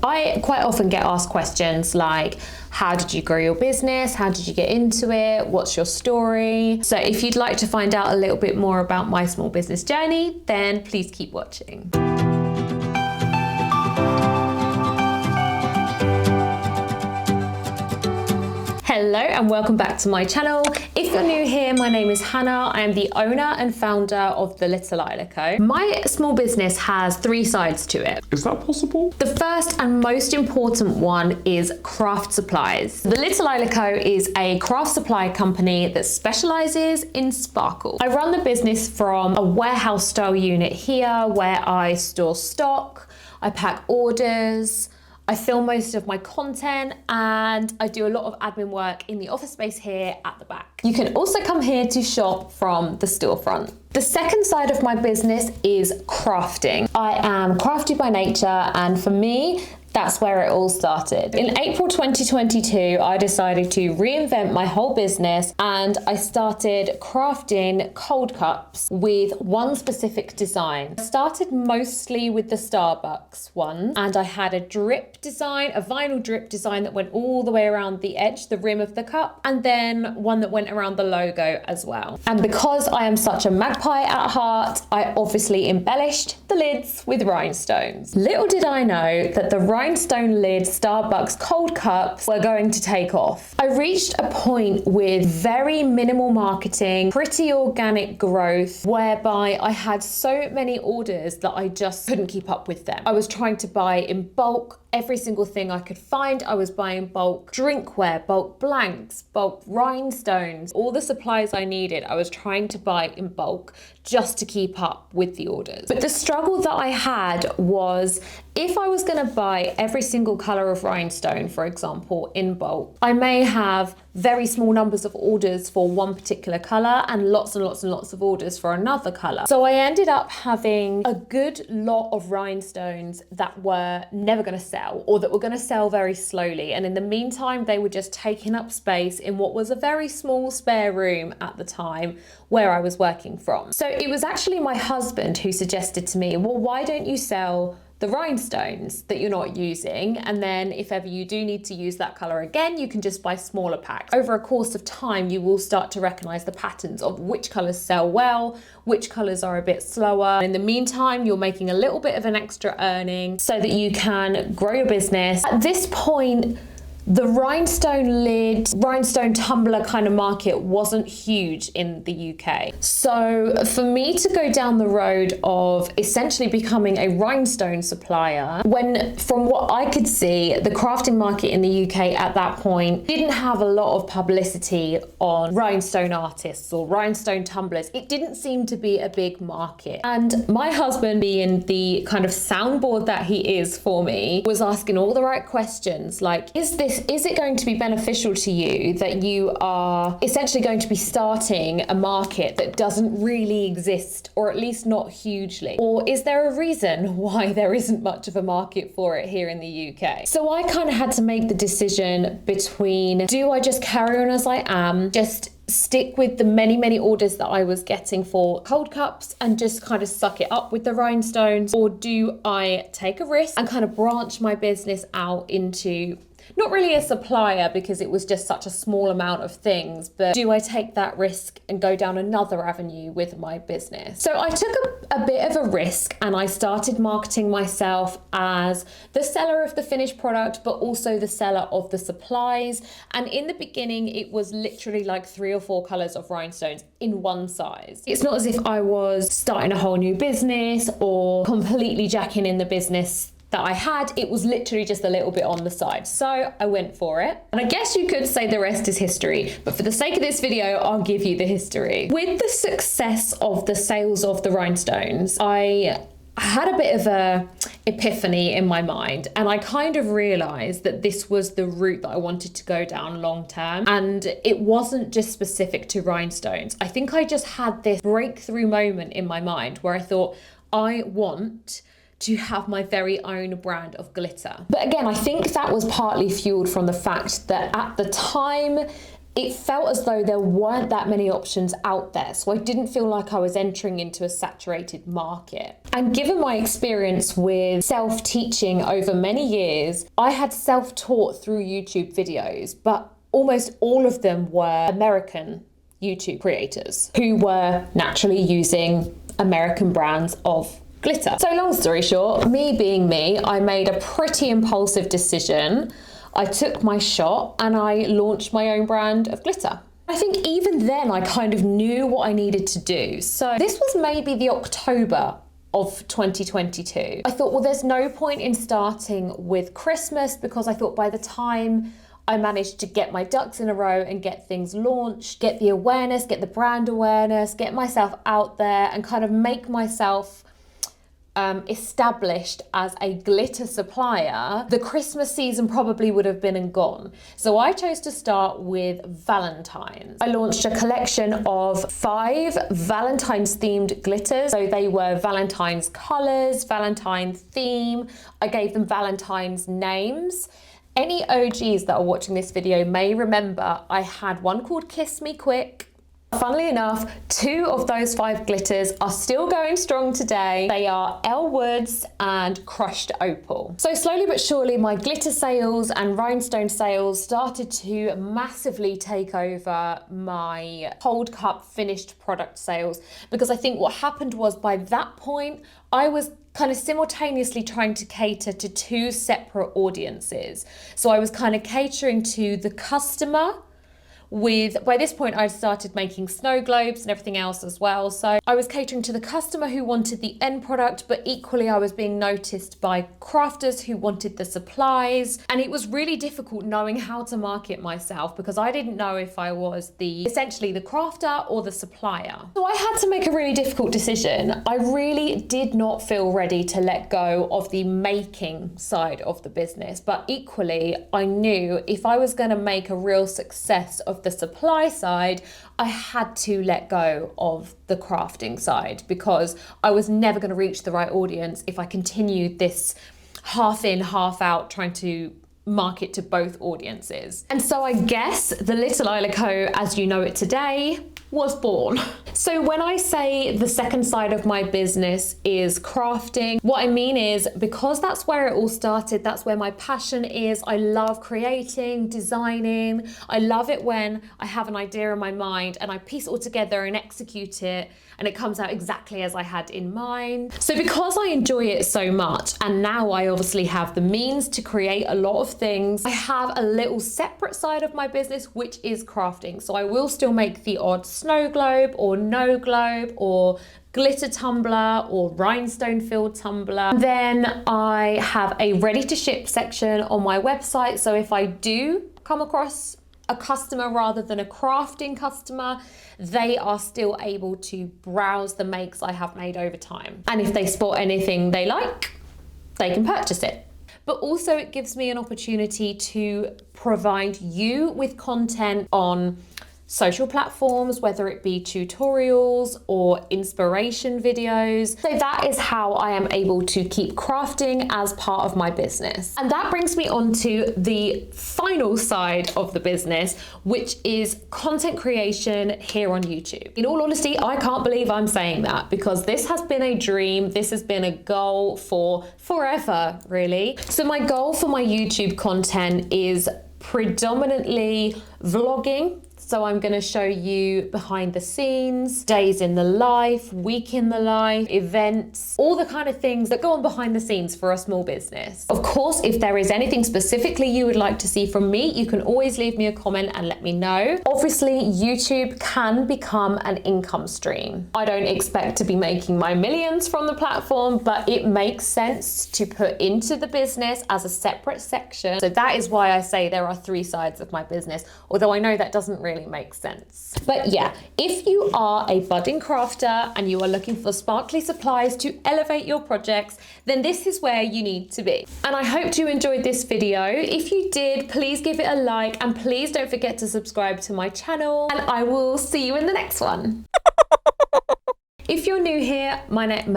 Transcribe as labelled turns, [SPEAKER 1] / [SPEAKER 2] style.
[SPEAKER 1] I quite often get asked questions like, how did you grow your business? How did you get into it? What's your story? So if you'd like to find out a little bit more about my small business journey, then please keep watching. Hello and welcome back to my channel. If you're new here, my name is Hannah. I am the owner and founder of the Little Isla Co. My small business has three sides to it.
[SPEAKER 2] Is that possible?
[SPEAKER 1] The first and most important one is craft supplies. The Little Isla Co is a craft supply company that specializes in sparkle. I run the business from a warehouse style unit here where I store stock, I pack orders, I film most of my content, and I do a lot of admin work in the office space here at the back. You can also come here to shop from the storefront. The second side of my business is crafting. I am crafty by nature, and for me, that's where it all started. In April 2022, I decided to reinvent my whole business and I started crafting cold cups with one specific design. I started mostly with the Starbucks one, and I had a drip design, a vinyl drip design that went all the way around the edge, the rim of the cup, and then one that went around the logo as well. And because I am such a magpie at heart, I obviously embellished the lids with rhinestones. Little did I know that the rhinestone lid Starbucks cold cups were going to take off. I reached a point with very minimal marketing, pretty organic growth, whereby I had so many orders that I just couldn't keep up with them. I was trying to buy in bulk every single thing I could find. I was buying bulk drinkware, bulk blanks, bulk rhinestones, all the supplies I needed. I was trying to buy in bulk just to keep up with the orders. But the struggle that I had was, if I was going to buy every single color of rhinestone, for example, in bulk, I may have very small numbers of orders for one particular color and lots and lots and lots of orders for another color. So I ended up having a good lot of rhinestones that were never going to sell, or that were going to sell very slowly. And in the meantime, they were just taking up space in what was a very small spare room at the time where I was working from. So it was actually my husband who suggested to me, well, why don't you sell the rhinestones that you're not using, and then if ever you do need to use that color again, you can just buy smaller packs. Over a course of time, you will start to recognize the patterns of which colors sell well, which colors are a bit slower. In the meantime, you're making a little bit of an extra earning so that you can grow your business. At this point, the rhinestone lid, rhinestone tumbler kind of market wasn't huge in the UK. So for me to go down the road of essentially becoming a rhinestone supplier, when from what I could see, the crafting market in the UK at that point didn't have a lot of publicity on rhinestone artists or rhinestone tumblers. It didn't seem to be a big market. And my husband, being the kind of soundboard that he is for me, was asking all the right questions like, is it going to be beneficial to you that you are essentially going to be starting a market that doesn't really exist, or at least not hugely? Or is there a reason why there isn't much of a market for it here in the UK? So I kind of had to make the decision between, do I just carry on as I am, just stick with the many orders that I was getting for cold cups and just kind of suck it up with the rhinestones, or do I take a risk and kind of branch my business out into not really a supplier, because it was just such a small amount of things, but do I take that risk and go down another avenue with my business? So I took a bit of a risk, and I started marketing myself as the seller of the finished product, but also the seller of the supplies. And in the beginning, it was literally like 3 or 4 colors of rhinestones in one size. It's not as if I was starting a whole new business or completely jacking in the business that I had. It was literally just a little bit on the side. So I went for it. And I guess you could say the rest is history, but for the sake of this video, I'll give you the history. With the success of the sales of the rhinestones, I had a bit of a epiphany in my mind, and I kind of realized that this was the route that I wanted to go down long term. And it wasn't just specific to rhinestones. I think I just had this breakthrough moment in my mind where I thought, I want to have my very own brand of glitter. But again, I think that was partly fueled from the fact that at the time, it felt as though there weren't that many options out there. So I didn't feel like I was entering into a saturated market. And given my experience with self-teaching over many years, I had self-taught through YouTube videos, but almost all of them were American YouTube creators who were naturally using American brands of glitter. So long story short, me being me, I made a pretty impulsive decision. I took my shot and I launched my own brand of glitter. I think even then I kind of knew what I needed to do. So this was maybe the October of 2022. I thought, well, there's no point in starting with Christmas, because I thought by the time I managed to get my ducks in a row and get things launched, get the awareness, get the brand awareness, get myself out there and kind of make myself established as a glitter supplier, the Christmas season probably would have been and gone. So I chose to start with Valentine's. I launched a collection of 5 Valentine's themed glitters. So they were Valentine's colors, Valentine theme. I gave them Valentine's names. Any OGs that are watching this video may remember I had one called Kiss Me Quick. Funnily enough, 2 of those 5 glitters are still going strong today. They are Elle Woods and Crushed Opal. So slowly but surely, my glitter sales and rhinestone sales started to massively take over my cold cup finished product sales, because I think what happened was by that point, I was kind of simultaneously trying to cater to 2 separate audiences. So I was kind of catering to the customer by this point I'd started making snow globes and everything else as well. So I was catering to the customer who wanted the end product, but equally I was being noticed by crafters who wanted the supplies. And it was really difficult knowing how to market myself, because I didn't know if I was essentially the crafter or the supplier. So I had to make a really difficult decision. I really did not feel ready to let go of the making side of the business, but equally I knew if I was going to make a real success of the supply side, I had to let go of the crafting side, because I was never going to reach the right audience if I continued this half in, half out, trying to market to both audiences. And so I guess the Little Isla Co, as you know it today, was born. So when I say the second side of my business is crafting, what I mean is, because that's where it all started, that's where my passion is. I love creating, designing. I love it when I have an idea in my mind and I piece it all together and execute it, and it comes out exactly as I had in mind. So because I enjoy it so much, and now I obviously have the means to create a lot of things, I have a little separate side of my business, which is crafting. So I will still make the odd snow globe or no globe or glitter tumbler or rhinestone filled tumbler. Then I have a ready to ship section on my website. So if I do come across a customer rather than a crafting customer, they are still able to browse the makes I have made over time. And if they spot anything they like, they can purchase it. But also it gives me an opportunity to provide you with content on social platforms, whether it be tutorials or inspiration videos. So that is how I am able to keep crafting as part of my business. And that brings me on to the final side of the business, which is content creation here on YouTube. In all honesty, I can't believe I'm saying that, because this has been a dream. This has been a goal for forever, really. So my goal for my YouTube content is predominantly vlogging. So I'm going to show you behind the scenes, days in the life, week in the life, events, all the kind of things that go on behind the scenes for a small business. Of course, if there is anything specifically you would like to see from me, you can always leave me a comment and let me know. Obviously, YouTube can become an income stream. I don't expect to be making my millions from the platform, but it makes sense to put into the business as a separate section. So that is why I say there are 3 sides of my business, although I know that doesn't really makes sense. But yeah, if you are a budding crafter and you are looking for sparkly supplies to elevate your projects, then this is where you need to be. And I hope you enjoyed this video. If you did, please give it a like, and please don't forget to subscribe to my channel, and I will see you in the next one. If you're new here, my name